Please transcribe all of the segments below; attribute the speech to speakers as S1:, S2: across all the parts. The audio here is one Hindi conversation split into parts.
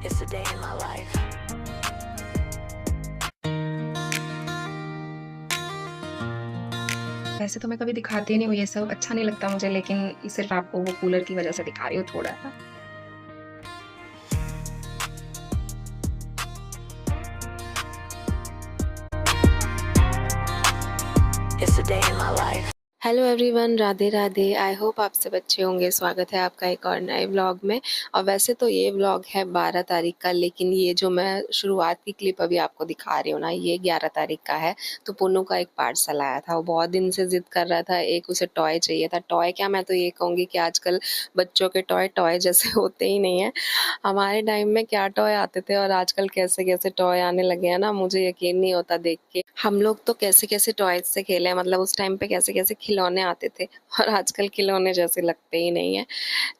S1: It's a day in my life.
S2: वैसे तो मैं कभी दिखाती नहीं हूँ ये सब, अच्छा नहीं लगता मुझे, लेकिन सिर्फ़ आपको वो कूलर की वज़ह से दिखा रही हूँ थोड़ा-सा।
S1: It's a day in my life.
S3: Hello everyone, Radhe Radhe. I hope आप सब अच्छे होंगे। स्वागत है आपका एक और नए व्लॉग में। और वैसे तो ये व्लॉग है 12 तारीख का, लेकिन ये जो मैं शुरुआत की क्लिप अभी आपको दिखा रही हूँ ना, ये 11 तारीख का है। तो पुन्नू का एक पार्सल आया था, वो बहुत दिन से ज़िद कर रहा था, एक उसे टॉय चाहिए था। टॉय क्या, मैं तो ये कहूँगी कि आजकल बच्चों के टॉय टॉय जैसे होते ही नहीं हैं। हमारे टाइम में क्या टॉय आते थे और आजकल कैसे कैसे टॉय आने लगे हैं ना, मुझे यकीन नहीं होता देख के। हम लोग तो कैसे कैसे टॉयज से खेले हैं, मतलब उस टाइम पे कैसे कैसे खिलौने आते थे और आजकल खिलौने जैसे लगते ही नहीं है।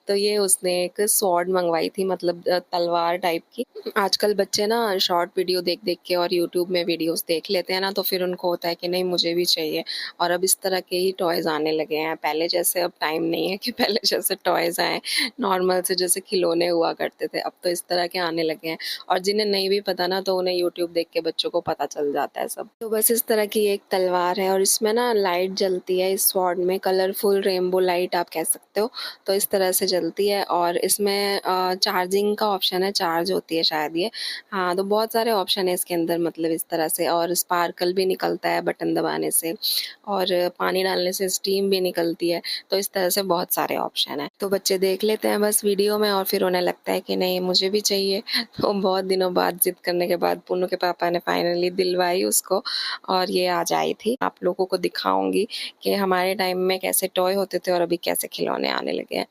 S3: तो ये उसने एक स्वॉर्ड मंगवाई थी, मतलब तलवार टाइप की। आजकल बच्चे ना शॉर्ट वीडियो देख देख के और यूट्यूब में वीडियोस देख लेते हैं ना, तो फिर उनको होता है कि नहीं मुझे भी चाहिए। और अब इस तरह के ही टॉयज आने लगे हैं। पहले जैसे अब टाइम नहीं है कि पहले जैसे टॉयज आए नॉर्मल से जैसे खिलौने हुआ करते थे, अब तो इस तरह के आने लगे हैं। और जिन्हें नहीं भी पता ना, तो उन्हें यूट्यूब देख के बच्चों को पता चल जाता है सब। तो बस इस तरह की एक तलवार है और इसमें ना लाइट जलती है। इस स्वॉर्ड में कलरफुल रेनबो लाइट आप कह सकते हो, तो इस तरह से जलती है। और इसमें चार्जिंग का ऑप्शन है, चार्ज होती है शायद ये। हाँ, तो बहुत सारे ऑप्शन है इसके अंदर, मतलब इस तरह से। और स्पार्कल भी निकलता है बटन दबाने से, और पानी डालने से स्टीम भी निकलती है। तो इस तरह से बहुत सारे ऑप्शन है। तो बच्चे देख लेते हैं बस वीडियो में और फिर उन्हें लगता है कि नहीं मुझे भी चाहिए। तो बहुत दिनों बाद जिद करने के बाद पुन्नू के पापा ने फाइनली दिलवाई उसको, और ये आज आई थी। आप लोगों को दिखाऊंगी कि हमारे टाइम में कैसे टॉय होते थे और अभी कैसे खिलौने आने लगे हैं।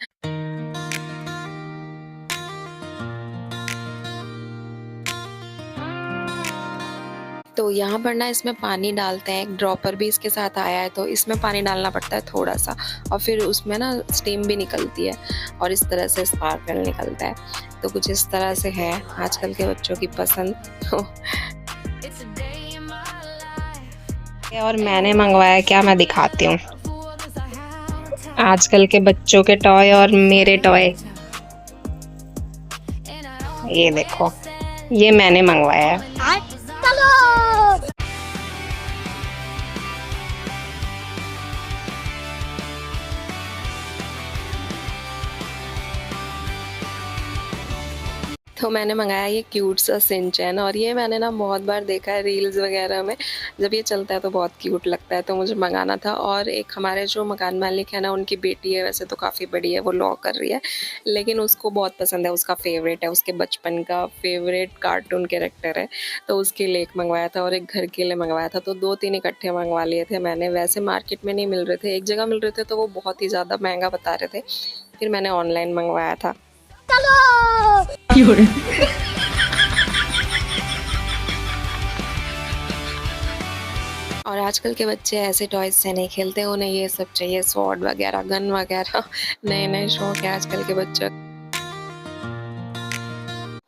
S3: तो यहाँ पर ना इसमें पानी डालते हैं, एक ड्रॉपर भी इसके साथ आया है, तो इसमें पानी डालना पड़ता है थोड़ा सा, और फिर उसमें ना स्टीम भी निकलती है और इस तरह से स्पार्कल निकलता है। तो कुछ इस तरह से है आजकल के बच्चों की पसंद। तो
S1: It's a day in my life.
S2: और मैंने मंगवाया क्या, मैं दिखाती हूँ।
S1: Who others I have time.
S2: आजकल के बच्चों के टॉय और मेरे टॉय,
S1: And I
S2: ये
S1: always
S2: देखो,
S1: said
S2: ये मैंने मंगवाया है।
S1: when I was on.
S3: तो मैंने मंगाया ये क्यूट सा सिंचैन, और ये मैंने ना बहुत बार देखा है रील्स वगैरह में, जब ये चलता है तो बहुत क्यूट लगता है, तो मुझे मंगाना था। और एक हमारे जो मकान मालिक है ना, उनकी बेटी है, वैसे तो काफ़ी बड़ी है, वो लॉ कर रही है, लेकिन उसको बहुत पसंद है, उसका फेवरेट है, उसके बचपन का फेवरेट कार्टून कैरेक्टर है। तो उसके लिए एक मंगवाया था और एक घर के लिए मंगवाया था, तो 2-3 इकट्ठे मंगवा लिए थे मैंने। वैसे मार्केट में नहीं मिल रहे थे, एक जगह मिल रहे थे तो वो बहुत ही ज़्यादा महंगा बता रहे थे, फिर मैंने ऑनलाइन मंगवाया था। और आजकल के बच्चे ऐसे टॉयज से नहीं खेलते, उन्हें ये सब चाहिए, स्वॉर्ड वगैरह, गन वगैरह। नए नए शौक है आजकल के बच्चों।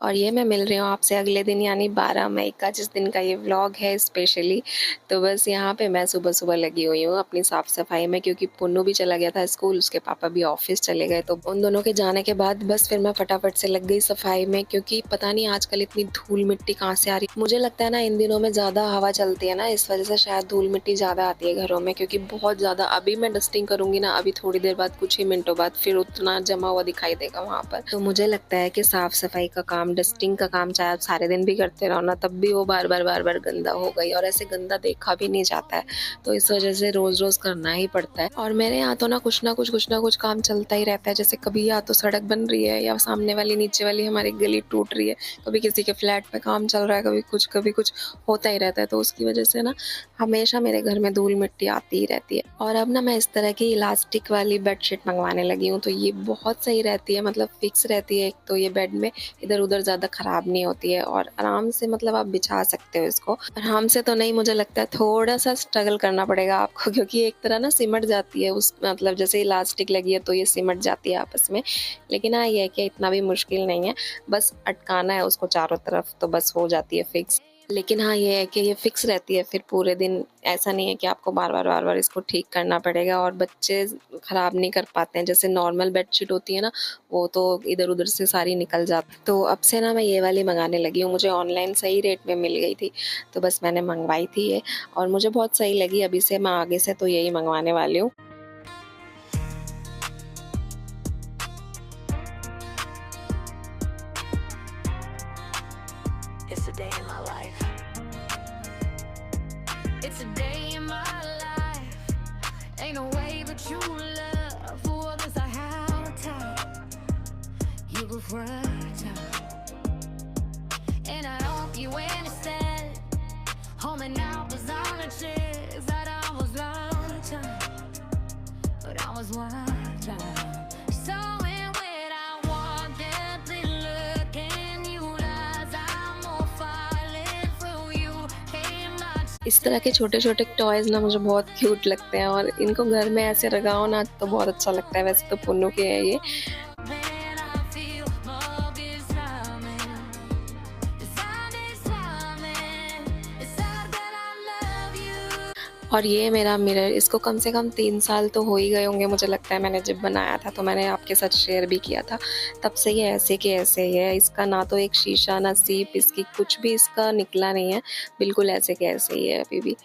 S3: और ये मैं मिल रही हूँ आपसे अगले दिन, यानी 12 मई का, जिस दिन का ये व्लॉग है स्पेशली। तो बस यहाँ पे मैं सुबह सुबह लगी हुई हूँ अपनी साफ़ सफाई में, क्योंकि पुन्नू भी चला गया था स्कूल, उसके पापा भी ऑफिस चले गए। तो उन दोनों के जाने के बाद बस फिर मैं फटाफट से लग गई सफाई में, क्योंकि पता नहीं आजकल इतनी धूल मिट्टी कहाँ से आ रही। मुझे लगता है ना इन दिनों में ज़्यादा हवा चलती है ना, इस वजह से शायद धूल मिट्टी ज़्यादा आती है घरों में, क्योंकि बहुत ज़्यादा। अभी मैं डस्टिंग करूँगी ना, अभी थोड़ी देर बाद, कुछ ही मिनटों बाद, फिर उतना जमा हुआ दिखाई देगा वहाँ पर। तो मुझे लगता है कि साफ़ सफाई का काम, डस्टिंग का काम चाहे आप सारे दिन भी करते रहो ना, तब भी वो बार बार गंदा हो गई, और ऐसे गंदा देखा भी नहीं जाता है। तो इस वजह से रोज रोज करना ही पड़ता है। और मेरे यहाँ तो ना कुछ ना कुछ काम चलता ही रहता है। जैसे कभी या तो सड़क बन रही है, या सामने वाली नीचे वाली हमारी गली टूट रही है, कभी किसी के फ्लैट पे काम चल रहा है, कभी कुछ होता ही रहता है। तो उसकी वजह से ना हमेशा मेरे घर में धूल मिट्टी आती ही रहती है। और अब ना मैं इस तरह की इलास्टिक वाली बेडशीट मंगवाने लगी हूँ, तो ये बहुत सही रहती है, मतलब फिक्स रहती है। एक तो ये बेड में इधर उधर ज़्यादा ख़राब नहीं होती है, और आराम से मतलब आप बिछा सकते हो इसको। आराम से तो नहीं, मुझे लगता है थोड़ा सा स्ट्रगल करना पड़ेगा आपको, क्योंकि एक तरह ना सिमट जाती है उस, मतलब जैसे इलास्टिक लगी है तो ये सिमट जाती है आपस में। लेकिन हाँ, ये है कि इतना भी मुश्किल नहीं है, बस अटकाना है उसको चारों तरफ, तो बस हो जाती है फिक्स। लेकिन हाँ, ये है कि ये फिक्स रहती है फिर पूरे दिन, ऐसा नहीं है कि आपको बार-बार इसको ठीक करना पड़ेगा। और बच्चे ख़राब नहीं कर पाते हैं, जैसे नॉर्मल बेडशीट होती है ना, वो तो इधर-उधर से सारी निकल जाती। तो अब से ना मैं ये वाली मँगाने लगी हूँ, मुझे ऑनलाइन सही रेट में मिल गई थी, तो बस मैंने मँगवाई थी ये और मुझे बहुत सही लगी। अभी से मैं आगे से तो यही मँगवाने वाली हूँ।
S1: It's a day in my life. It's a day in my life. Ain't no way but you love. For this I have time. You go fragile. And I hope you understand. Home and out was on a chance that I was long time. But I was one time. So when I walk that look in your eyes, I'm more falling for you. Came my
S3: इस तरह के छोटे-छोटे टॉयज़ ना मुझे बहुत क्यूट लगते हैं और इनको घर में ऐसे लगाओ ना तो बहुत अच्छा लगता है। वैसे तो पुन्नू के हैं ये।
S1: when I feel love is coming. The sun is coming. It's sad that I love you.
S3: और ये मेरा मिरर, इसको कम से कम 3 साल तो हो ही गए होंगे मुझे लगता है। मैंने जब बनाया था तो मैंने आपके साथ शेयर भी किया था। तब से ये ऐसे के ऐसे ही है। इसका ना तो एक शीशा ना सीप, इसकी कुछ भी इसका निकला नहीं है। बिल्कुल ऐसे के ऐसे ही है अभी भी।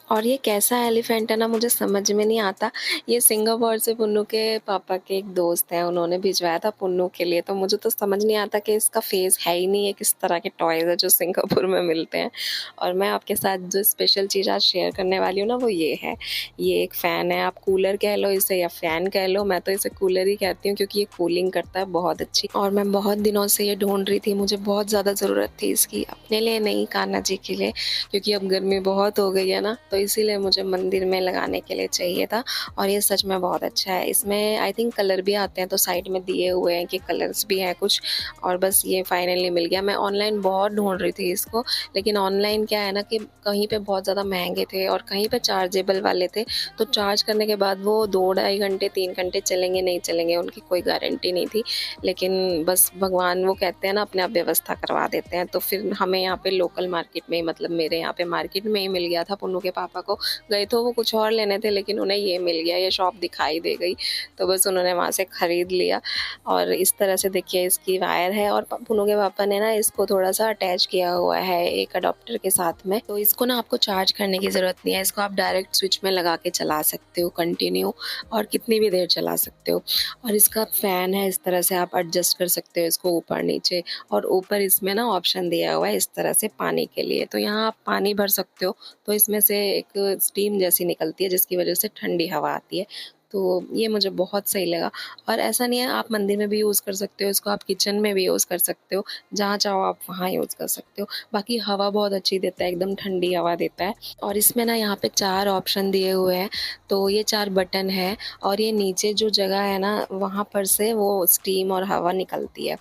S3: और ये कैसा एलिफेंट है ना मुझे समझ में नहीं आता। ये सिंगापुर से पुन्नू के पापा के एक दोस्त हैं, उन्होंने भिजवाया था पुन्नू के लिए। तो मुझे तो समझ नहीं आता कि इसका फेस है ही नहीं है, किस तरह के टॉयज़ है जो सिंगापुर में मिलते हैं। और मैं आपके साथ जो स्पेशल चीज़ आज शेयर करने वाली हूँ ना वो ये है। ये एक फ़ैन है, आप कूलर कह लो इसे या फ़ैन कह लो, मैं तो इसे कूलर ही कहती हूँ क्योंकि ये कूलिंग करता है बहुत अच्छी। और मैं बहुत दिनों से ये ढूँढ रही थी, मुझे बहुत ज़्यादा ज़रूरत थी इसकी, अपने लिए नहीं कान्हा जी के लिए, क्योंकि अब गर्मी बहुत हो गई है ना, तो इसीलिए मुझे मंदिर में लगाने के लिए चाहिए था। और ये सच में बहुत अच्छा है। इसमें आई थिंक कलर भी आते हैं, तो साइड में दिए हुए हैं कि कलर्स भी हैं कुछ। और बस ये फाइनली मिल गया। मैं ऑनलाइन बहुत ढूंढ रही थी इसको, लेकिन ऑनलाइन क्या है ना कि कहीं पे बहुत ज़्यादा महंगे थे और कहीं पे चार्जेबल वाले थे। तो चार्ज करने के बाद वो 2-2.5 घंटे 3 घंटे चलेंगे नहीं चलेंगे, उनकी कोई गारंटी नहीं थी। लेकिन बस भगवान वो कहते हैं ना अपने आप व्यवस्था करवा देते हैं। तो फिर हमें यहाँ पे लोकल मार्केट में ही, मतलब मेरे यहाँ पे मार्केट में ही मिल गया था। पुन्नू के पापा को गए तो वो कुछ और लेने थे, लेकिन उन्हें ये मिल गया, ये शॉप दिखाई दे गई, तो बस उन्होंने वहाँ से ख़रीद लिया। और इस तरह से देखिए इसकी वायर है और पुन्नू के पापा ने ना इसको थोड़ा सा अटैच किया हुआ है एक अडॉप्टर के साथ में। तो इसको ना आपको चार्ज करने की ज़रूरत नहीं है, इसको आप डायरेक्ट स्विच में लगा के चला सकते हो कंटिन्यू, और कितनी भी देर चला सकते हो। और इसका फ़ैन है, इस तरह से आप एडजस्ट कर सकते हो इसको ऊपर नीचे। और ऊपर इसमें ना ऑप्शन दिया हुआ है इस तरह से पानी के लिए, तो यहाँ आप पानी भर सकते हो, तो इसमें से एक स्टीम जैसी निकलती है जिसकी वजह से ठंडी हवा आती है। तो ये मुझे बहुत सही लगा। और ऐसा नहीं है, आप मंदिर में भी यूज़ कर सकते हो इसको, आप किचन में भी यूज़ कर सकते हो, जहाँ चाहो आप वहाँ यूज़ कर सकते हो। बाकी हवा बहुत अच्छी देता है, एकदम ठंडी हवा देता है। और इसमें ना यहाँ पे 4 ऑप्शन दिए हुए हैं, तो ये 4 बटन है और ये नीचे जो जगह है ना वहाँ पर से वो स्टीम और हवा निकलती है।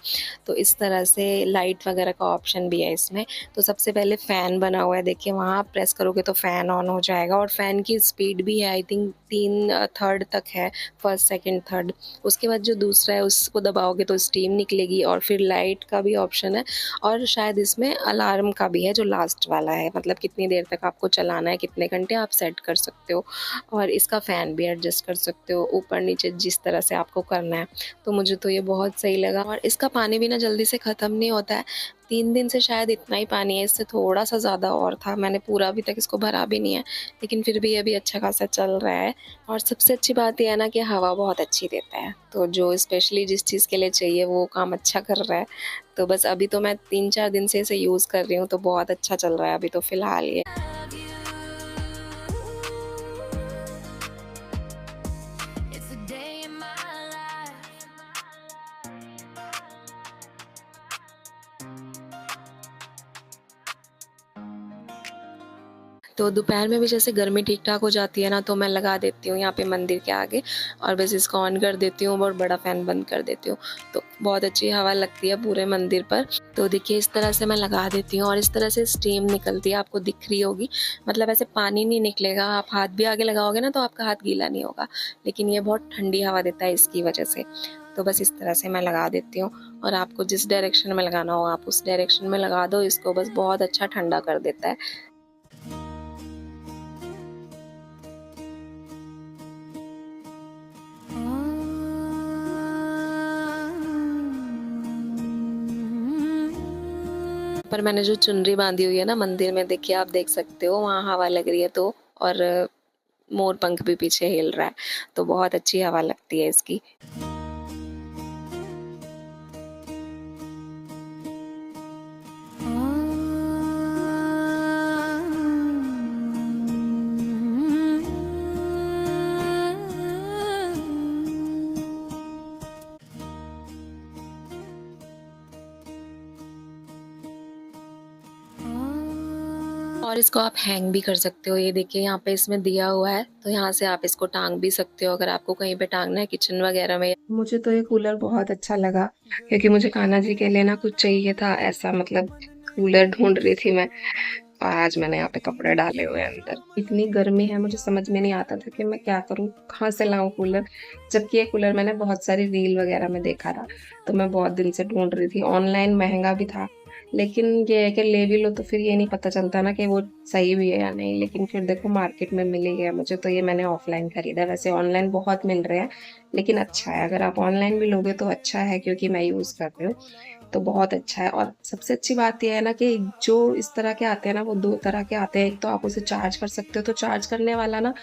S3: तो इस तरह से लाइट वगैरह का ऑप्शन भी है इसमें। तो सबसे पहले फ़ैन बना हुआ है, देखिए वहाँ आप प्रेस करोगे तो फ़ैन ऑन हो जाएगा। और फ़ैन की स्पीड भी है आई थिंक 3/3 तक है, फर्स्ट सेकंड थर्ड। उसके बाद जो दूसरा है उसको दबाओगे तो स्टीम निकलेगी। और फिर लाइट का भी ऑप्शन है, और शायद इसमें अलार्म का भी है जो लास्ट वाला है, मतलब कितनी देर तक आपको चलाना है, कितने घंटे आप सेट कर सकते हो। और इसका फ़ैन भी एडजस्ट कर सकते हो ऊपर नीचे जिस तरह से आपको करना है। तो मुझे तो ये बहुत सही लगा। और इसका पानी भी ना जल्दी से ख़त्म नहीं होता है, 3 दिन से शायद इतना ही पानी है, इससे थोड़ा सा ज़्यादा और था। मैंने पूरा अभी तक इसको भरा भी नहीं है, लेकिन फिर भी अभी अच्छा खासा चल रहा है। और सबसे अच्छी बात ये है ना कि हवा बहुत अच्छी देता है, तो जो स्पेशली जिस चीज़ के लिए चाहिए वो काम अच्छा कर रहा है। तो बस अभी तो मैं 3-4 दिन से इसे यूज़ कर रही हूँ, तो बहुत अच्छा चल रहा है अभी तो फ़िलहाल ये।
S1: It's a day in my life.
S3: तो दोपहर में भी जैसे गर्मी ठीक-ठाक हो जाती है ना, तो मैं लगा देती हूँ यहाँ पे मंदिर के आगे, और बस इसको ऑन कर देती हूँ और बड़ा फ़ैन बंद कर देती हूँ। तो बहुत अच्छी हवा लगती है पूरे मंदिर पर। तो देखिए इस तरह से मैं लगा देती हूँ और इस तरह से स्टीम निकलती है, आपको दिख रही होगी। मतलब ऐसे पानी नहीं निकलेगा, आप हाथ भी आगे लगाओगे ना तो आपका हाथ गीला नहीं होगा, लेकिन ये बहुत ठंडी हवा देता है इसकी वजह से। तो बस इस तरह से मैं लगा देती हूँ। और आपको जिस डायरेक्शन में लगाना हो आप उस डायरेक्शन में लगा दो इसको, बस बहुत अच्छा ठंडा कर देता है। पर मैंने जो चुनरी बांधी हुई है ना मंदिर में, देखिए आप देख सकते हो वहाँ हवा लग रही है तो, और मोर पंख भी पीछे हिल रहा है, तो बहुत अच्छी हवा लगती है इसकी। और इसको आप हैंग भी कर सकते हो। ये देखिए यहाँ पे इसमें दिया हुआ है, तो यहाँ से आप इसको टांग भी सकते हो अगर आपको कहीं पे टांगना है किचन वगैरह में।
S2: मुझे तो ये कूलर बहुत अच्छा लगा, क्योंकि मुझे कान्हा जी के लिए ना कुछ चाहिए था ऐसा, मतलब कूलर ढूंढ रही थी मैं, और आज मैंने यहाँ पे कपड़े डाले हुए हैं अंदर। इतनी गर्मी है, मुझे समझ में नहीं आता था कि मैं क्या करूँ, कहाँ से लाऊं कूलर। जबकि ये कूलर मैंने बहुत सारी रील वगैरह में देखा था, तो मैं बहुत दिन से ढूंढ रही थी। ऑनलाइन महंगा भी था, लेकिन ये है कि ले भी लो तो फिर ये नहीं पता चलता ना कि वो सही भी है या नहीं। लेकिन फिर देखो मार्केट में मिल ही गया मुझे, तो ये मैंने ऑफलाइन खरीदा। वैसे ऑनलाइन बहुत मिल रहे हैं, लेकिन अच्छा है, अगर आप ऑनलाइन भी लोगे तो अच्छा है, क्योंकि मैं यूज़ कर रही हूँ तो बहुत अच्छा है। और सबसे अच्छी बात यह है ना कि जो इस तरह के आते हैं ना, वो 2 तरह के आते हैं। एक तो आप उसे चार्ज कर सकते हो, तो चार्ज करने वाला ना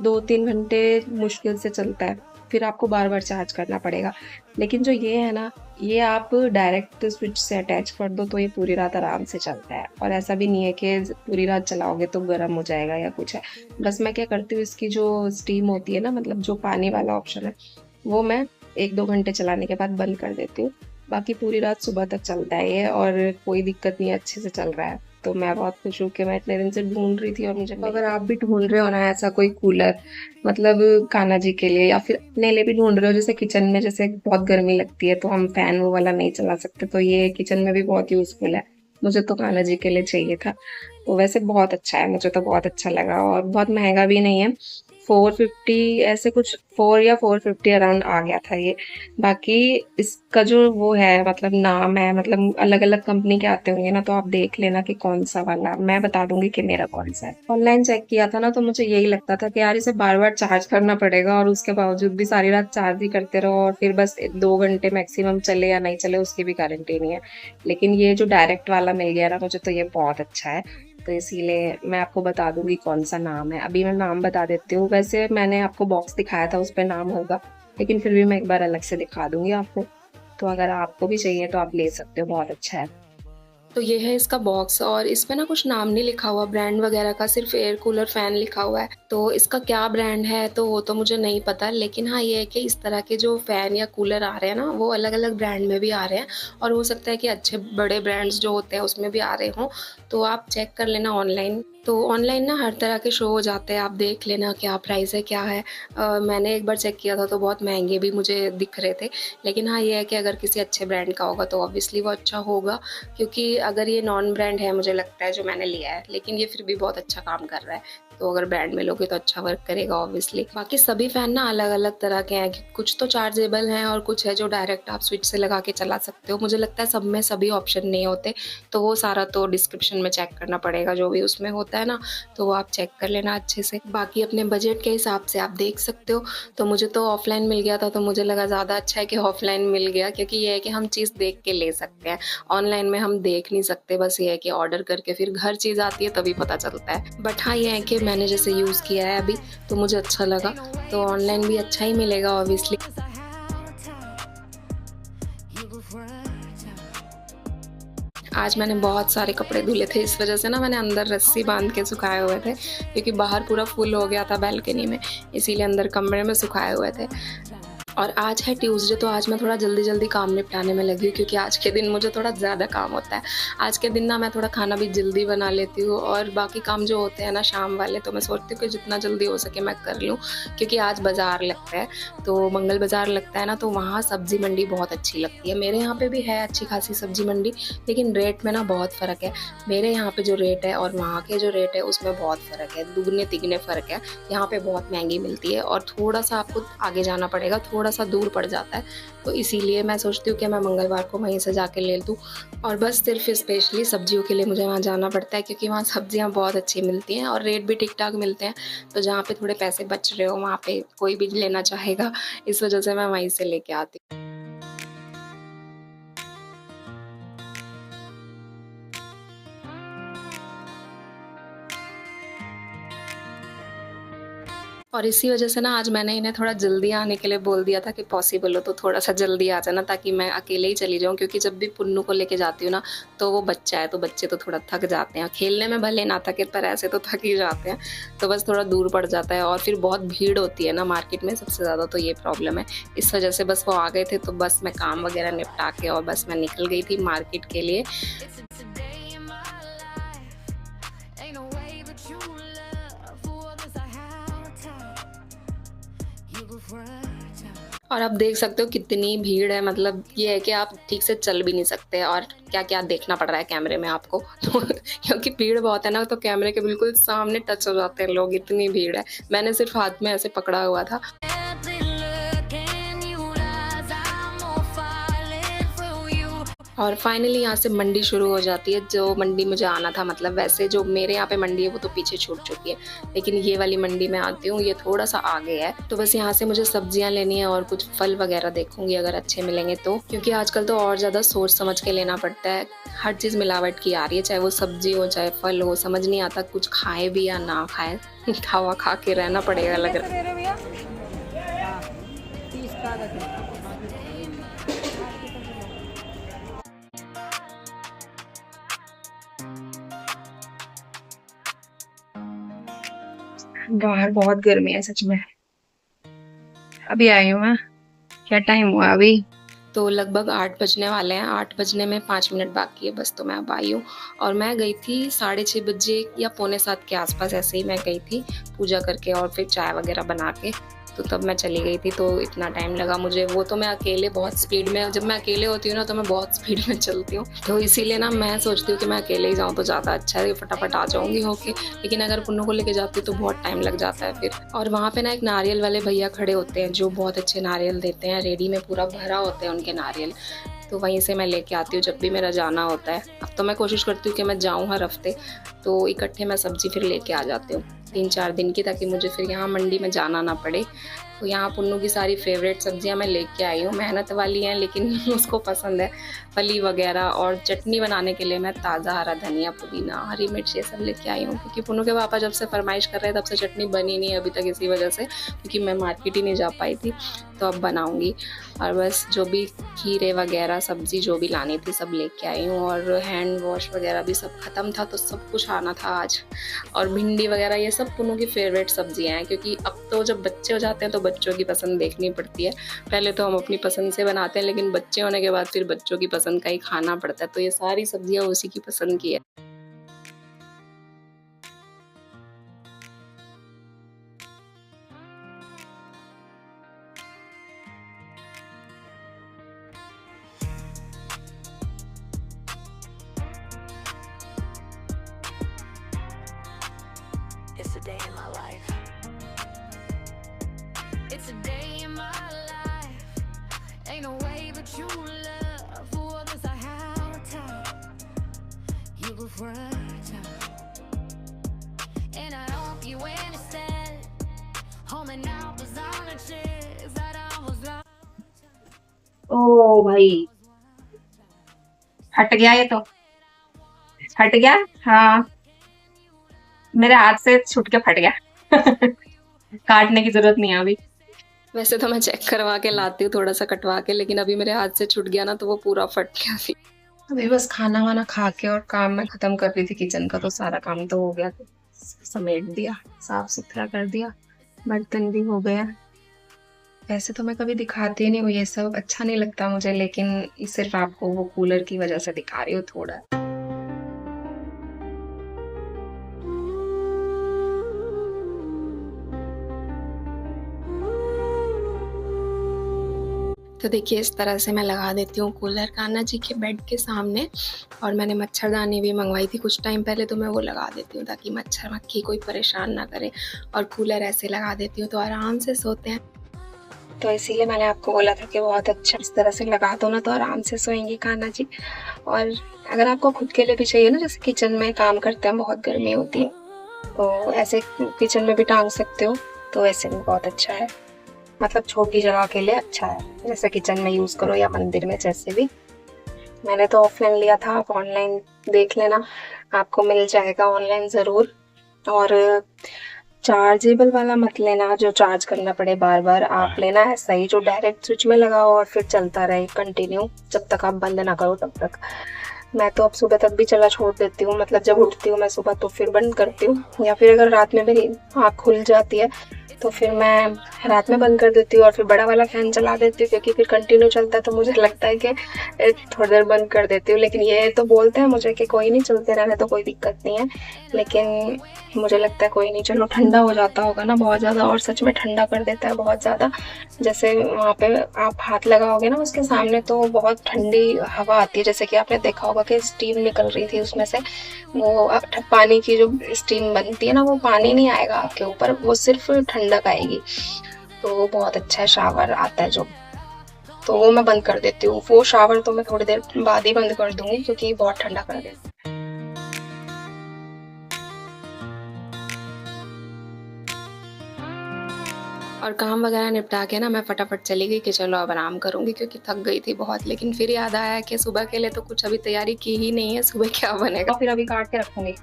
S2: 2-3 घंटे मुश्किल से चलता है, फिर आपको बार-बार चार्ज करना पड़ेगा। लेकिन जो ये है ना, ये आप डायरेक्ट स्विच से अटैच कर दो तो ये पूरी रात आराम से चलता है। और ऐसा भी नहीं है कि पूरी रात चलाओगे तो गर्म हो जाएगा या कुछ है। बस मैं क्या करती हूँ, इसकी जो स्टीम होती है ना, मतलब जो पानी वाला ऑप्शन है, वो मैं 1-2 घंटे चलाने के बाद बंद कर देती हूँ। बाकी पूरी रात सुबह तक चलता है ये, और कोई दिक्कत नहीं है, अच्छे से चल रहा है। तो मैं बहुत खुश हूँ कि मैं इतने दिन से ढूंढ रही थी और मुझे। अगर आप भी ढूंढ रहे हो ना ऐसा कोई कूलर, मतलब कान्हा जी के लिए या फिर अपने लिए भी ढूंढ रहे हो, जैसे किचन में जैसे बहुत गर्मी लगती है तो हम फैन वो वाला नहीं चला सकते, तो ये किचन में भी बहुत यूजफुल है। मुझे तो कान्हा जी के लिए चाहिए था, तो वैसे बहुत अच्छा है, मुझे तो बहुत अच्छा लगा। और बहुत महंगा भी नहीं है, 450 ऐसे कुछ, 4 या 450 अराउंड आ गया था ये। बाकी इसका जो वो है, मतलब नाम है, मतलब अलग अलग कंपनी के आते होंगे ना, तो आप देख लेना कि कौन सा वाला, मैं बता दूंगी कि मेरा कौन सा है। ऑनलाइन चेक किया था ना, तो मुझे यही लगता था कि यार इसे बार बार चार्ज करना पड़ेगा, और उसके बावजूद भी सारी रात चार्ज ही करते रहो, और फिर बस 2 घंटे मैक्सिमम चले या नहीं चले उसकी भी गारंटी नहीं है। लेकिन ये जो डायरेक्ट वाला मिल गया ना मुझे, तो ये बहुत अच्छा है। तो इसीलिए मैं आपको बता दूंगी कौन सा नाम है। अभी मैं नाम बता देती हूँ, वैसे मैंने आपको बॉक्स दिखाया था उस पर नाम होगा, लेकिन फिर भी मैं एक बार अलग से दिखा दूंगी आपको। तो अगर आपको भी चाहिए तो आप ले सकते हो, बहुत अच्छा है।
S3: तो ये है इसका बॉक्स, और इसमें ना कुछ नाम नहीं लिखा हुआ ब्रांड वगैरह का, सिर्फ एयर कूलर फैन लिखा हुआ है। तो इसका क्या ब्रांड है तो वो तो मुझे नहीं पता, लेकिन हाँ ये है कि इस तरह के जो फैन या कूलर आ रहे हैं ना, वो अलग अलग ब्रांड में भी आ रहे हैं, और हो सकता है कि अच्छे बड़े ब्रांड्स जो होते हैं उसमें भी आ रहे हों। तो आप चेक कर लेना ऑनलाइन। तो ऑनलाइन ना हर तरह के शो हो जाते हैं, आप देख लेना क्या प्राइस है क्या है। मैंने एक बार चेक किया था तो बहुत महंगे भी मुझे दिख रहे थे, लेकिन हाँ ये है कि अगर किसी अच्छे ब्रांड का होगा तो ऑब्वियसली वो अच्छा होगा। क्योंकि अगर ये नॉन ब्रांड है मुझे लगता है जो मैंने लिया है, लेकिन ये फिर भी बहुत अच्छा काम कर रहा है, तो अगर ब्रांड में लोगे तो अच्छा वर्क करेगा ऑब्वियसली। बाकी सभी फ़ैन ना अलग अलग तरह के हैं, कुछ तो चार्जेबल हैं और कुछ है जो डायरेक्ट आप स्विच से लगा के चला सकते हो। मुझे लगता है सब में सभी ऑप्शन नहीं होते, तो वो सारा तो डिस्क्रिप्शन में चेक करना पड़ेगा, जो भी उसमें होता है ना, तो वो आप चेक कर लेना अच्छे से। बाकी अपने बजट के हिसाब से आप देख सकते हो। तो मुझे तो ऑफलाइन मिल गया था, तो मुझे लगा ज़्यादा अच्छा है कि ऑफलाइन मिल गया, क्योंकि ये है कि हम चीज़ देख के ले सकते हैं। ऑनलाइन में हम देख नहीं सकते, बस ये है कि ऑर्डर करके फिर घर चीज़ आती है तभी पता चलता है। बट हाँ ये है कि मैंने जैसे यूज़ किया है अभी तो मुझे अच्छा लगा, तो ऑनलाइन भी अच्छा ही मिलेगा ऑब्वियसली। आज मैंने बहुत सारे कपड़े धुले थे, इस वजह से ना मैंने अंदर रस्सी बांध के सुखाए हुए थे, क्योंकि बाहर पूरा फुल हो गया था बालकनी में, इसीलिए अंदर कमरे में सुखाए हुए थे। और आज है ट्यूसडे, तो आज मैं थोड़ा जल्दी जल्दी काम निपटाने में लगी हूँ, क्योंकि आज के दिन मुझे थोड़ा ज़्यादा काम होता है। आज के दिन ना मैं थोड़ा खाना भी जल्दी बना लेती हूँ, और बाकी काम जो होते हैं ना शाम वाले, तो मैं सोचती हूँ कि जितना जल्दी हो सके मैं कर लूँ। क्योंकि आज बाज़ार लगता है, तो मंगल बाज़ार लगता है ना, तो वहाँ सब्ज़ी मंडी बहुत अच्छी लगती है। मेरे यहाँ पर भी है अच्छी खासी सब्ज़ी मंडी, लेकिन रेट में ना बहुत फ़र्क है। मेरे यहाँ पर जो रेट है और वहाँ के जो रेट है उसमें बहुत फ़र्क है, दुगने तिगने फ़र्क है। यहाँ पर बहुत महंगी मिलती है, और थोड़ा सा आपको आगे जाना पड़ेगा, थोड़ा थोड़ा सा दूर पड़ जाता है, तो इसीलिए मैं सोचती हूँ कि मैं मंगलवार को वहीं से जाके ले लूँ। और बस सिर्फ स्पेशली सब्जियों के लिए मुझे वहाँ जाना पड़ता है, क्योंकि वहाँ सब्जियाँ बहुत अच्छी मिलती हैं और रेट भी ठीक-ठाक मिलते हैं। तो जहाँ पे थोड़े पैसे बच रहे हो वहाँ पे कोई भी लेना चाहेगा, इस वजह से मैं वहीं से लेके आती हूँ। और इसी वजह से ना आज मैंने इन्हें थोड़ा जल्दी आने के लिए बोल दिया था कि पॉसिबल हो तो थोड़ा-सा जल्दी आ जाना, ताकि मैं अकेले ही चली जाऊँ, क्योंकि जब भी पुन्नू को लेके जाती हूँ ना, तो वो बच्चा है, तो बच्चे तो थोड़ा थक जाते हैं। खेलने में भले ना थके, पर ऐसे तो थक ही जाते हैं। तो बस थोड़ा दूर पड़ जाता है और फिर बहुत भीड़ होती है ना मार्केट में, सबसे ज़्यादा तो ये प्रॉब्लम है। इस वजह से बस वो आ गए थे, तो बस मैं काम वगैरह निपटा के और बस मैं निकल गई थी मार्केट के लिए।
S1: It's a day in my life. Ain't no way but you love. For this I have time. You go fragile.
S3: और आप देख सकते हो कितनी भीड़ है, मतलब ये है कि आप ठीक से चल भी नहीं सकते और क्या-क्या देखना पड़ रहा है कैमरे में आपको। तो क्योंकि भीड़ बहुत है ना, तो कैमरे के बिल्कुल सामने टच हो जाते हैं लोग, इतनी भीड़ है। मैंने सिर्फ हाथ में ऐसे पकड़ा हुआ था।
S1: Every look in your eyes, I'm more falling for you.
S3: और फाइनली यहाँ से मंडी शुरू हो जाती है, जो मंडी मुझे आना था। मतलब वैसे जो मेरे यहाँ पे मंडी है वो तो पीछे छूट चुकी है, लेकिन ये वाली मंडी में आती हूँ, ये थोड़ा सा आगे है। तो बस यहाँ से मुझे सब्जियाँ लेनी है और कुछ फल वगैरह देखूंगी अगर अच्छे मिलेंगे तो, क्योंकि आजकल तो और ज़्यादा सोच समझ के लेना पड़ता है। हर चीज़ मिलावट की आ रही है, चाहे वो सब्जी हो चाहे फल हो, समझ नहीं आता कुछ खाए भी या ना खाए। खावा खा के रहना पड़ेगा लग रहा है।
S2: बाहर बहुत गर्मी है सच में। अभी आई हूँ मैं। क्या टाइम हुआ अभी?
S3: तो लगभग 8 बजने वाले हैं, 8 बजने में 5 मिनट बाकी है बस, तो मैं अब आई हूँ। और मैं गई थी 6:30 बजे या पौने 7 के आसपास, ऐसे ही मैं गई थी पूजा करके और फिर चाय वगैरह बना के, तो तब मैं चली गई थी। तो इतना टाइम लगा मुझे, वो तो मैं अकेले बहुत स्पीड में, जब मैं अकेले होती हूँ ना तो मैं बहुत स्पीड में चलती हूँ, तो इसीलिए ना मैं सोचती हूँ कि मैं अकेले ही जाऊँ तो ज़्यादा अच्छा है, फटाफट आ जाऊँगी होके। लेकिन अगर पुन्नू को लेके जाती हूँ तो बहुत टाइम लग जाता है फिर। और वहाँ पे ना एक नारियल वाले भैया खड़े होते हैं जो बहुत अच्छे नारियल देते हैं, रेडी में पूरा भरा होते हैं उनके नारियल, तो वहीं से मैं लेके आती हूँ जब भी मेरा जाना होता है। अब तो मैं कोशिश करती हूँ कि मैं जाऊँ हर हफ्ते, तो इकट्ठे मैं सब्ज़ी फिर लेके आ जाती हूँ 3-4 दिन की, ताकि मुझे फिर यहाँ मंडी में जाना ना पड़े। तो यहाँ पुन्नू की सारी फेवरेट सब्जियाँ मैं लेके आई हूँ, मेहनत वाली हैं लेकिन उसको पसंद है। फली वगैरह और चटनी बनाने के लिए मैं ताज़ा हरा धनिया, पुदीना, हरी मिर्च ये सब लेके आई हूँ, क्योंकि पुन्नू के पापा जब से फरमाइश कर रहे हैं तब से चटनी बनी नहीं है अभी तक, इसी वजह से, क्योंकि मैं मार्केट ही नहीं जा पाई थी, तो अब बनाऊँगी। और बस जो भी खीरे वगैरह सब्ज़ी जो भी लानी थी सब लेके आई हूँ, और हैंड वॉश वगैरह भी सब ख़त्म था, तो सब कुछ आना था आज। और भिंडी वगैरह ये सब पुन्नू की फेवरेट सब्जियाँ हैं, क्योंकि अब तो जब बच्चे हो जाते हैं तो बच्चों की पसंद देखनी पड़ती है। पहले तो हम अपनी पसंद से बनाते हैं, लेकिन बच्चे होने के बाद फिर बच्चों की पसंद का ही खाना पड़ता है, तो ये सारी सब्जियाँ उसी की पसंद की है।
S1: It's a day in my life. It's a day in my life. Ain't no way but you love. For this I have time. You go fragile. And I hope you understand. Home and out was on a chance that I was lost.
S2: ओ भाई, हट गया ये तो। हट गया? हाँ, मेरे हाथ से छूट के फट गया। काटने की जरूरत नहीं है अभी।
S3: वैसे तो मैं चेक करवा के लाती हूँ थोड़ा सा कटवा के, लेकिन अभी मेरे हाथ से छूट गया ना तो वो पूरा फट गया थी।
S2: अभी बस खाना वाना खा के और काम मैं खत्म कर रही थी किचन का, तो सारा काम तो हो गया, समेट दिया, साफ सुथरा कर दिया, बर्तन भी हो गया। वैसे तो मैं कभी दिखाती नहीं हूँ ये सब, अच्छा नहीं लगता मुझे, लेकिन सिर्फ आपको वो कूलर की वजह से दिखा रही हूँ थोड़ा।
S3: तो देखिए इस तरह से मैं लगा देती हूँ कूलर कान्हा जी के बेड के सामने, और मैंने मच्छरदानी भी मंगवाई थी कुछ टाइम पहले, तो मैं वो लगा देती हूँ ताकि मच्छर मक्खी कोई परेशान ना करे, और कूलर ऐसे लगा देती हूँ तो आराम से सोते हैं।
S2: तो इसीलिए मैंने आपको बोला था कि बहुत अच्छा इस तरह से लगा दो ना तो आराम से सोएंगी कान्हा जी। और अगर आपको खुद के लिए भी चाहिए ना, जैसे किचन में काम करते हैं, बहुत गर्मी होती है, तो ऐसे किचन में भी टांग सकते हो, तो ऐसे भी बहुत अच्छा है। मतलब छोटी जगह के लिए अच्छा है, जैसे किचन में यूज़ करो या मंदिर में, जैसे भी। मैंने तो ऑफलाइन लिया था, आप ऑनलाइन देख लेना, आपको मिल जाएगा ऑनलाइन ज़रूर। और चार्जेबल वाला मत लेना जो चार्ज करना पड़े बार बार, आप लेना है सही जो डायरेक्ट स्विच में लगाओ और फिर चलता रहे कंटिन्यू, जब तक आप बंद ना करो तब तक। मैं तो अब सुबह तक भी चला छोड़ देती हूँ, मतलब जब उठती हूँ मैं सुबह तो फिर बंद करती हूँ, या फिर अगर रात में मेरी आँख खुल जाती है तो फिर मैं रात में बंद कर देती हूँ और फिर बड़ा वाला फ़ैन चला देती हूँ, क्योंकि फिर कंटिन्यू चलता है तो मुझे लगता है कि थोड़ी देर बंद कर देती हूँ। लेकिन ये तो बोलते हैं मुझे कि कोई नहीं, चलते रहने तो कोई दिक्कत नहीं है, लेकिन मुझे लगता है कोई नहीं, चलो ठंडा हो जाता होगा ना बहुत ज़्यादा, और सच में ठंडा कर देता है बहुत ज़्यादा। जैसे वहाँ पे आप हाथ लगाओगे ना उसके सामने तो बहुत ठंडी हवा आती है, जैसे कि आपने देखा होगा कि स्टीम निकल रही थी उसमें से, वो पानी की जो स्टीम बनती है ना, वो पानी नहीं आएगा आपके ऊपर, वो सिर्फ ठंडक आएगी। तो वो बहुत अच्छा है, शावर आता है जो, तो वो मैं बंद कर देती हूँ। वो शावर तो मैं थोड़ी देर बाद ही बंद कर दूंगी क्योंकि बहुत ठंडा कर देता है।
S3: और काम वगैरह निपटा के ना मैं फटाफट चली गई कि चलो अब आराम करूँगी, क्योंकि थक गई थी बहुत। लेकिन फिर याद आया कि सुबह के लिए तो कुछ अभी तैयारी की ही नहीं है, सुबह क्या बनेगा।
S2: और फिर अभी काट के रखूंगी।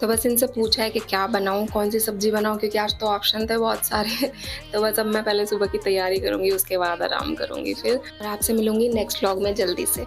S3: तो बस इनसे पूछा है कि क्या बनाऊँ, कौन सी सब्जी बनाऊँ, क्योंकि आज तो ऑप्शन थे बहुत सारे। तो बस अब मैं पहले सुबह की तैयारी करूँगी, उसके बाद आराम करूँगी फिर, और आपसे मिलूँगी नेक्स्ट व्लॉग में जल्दी से।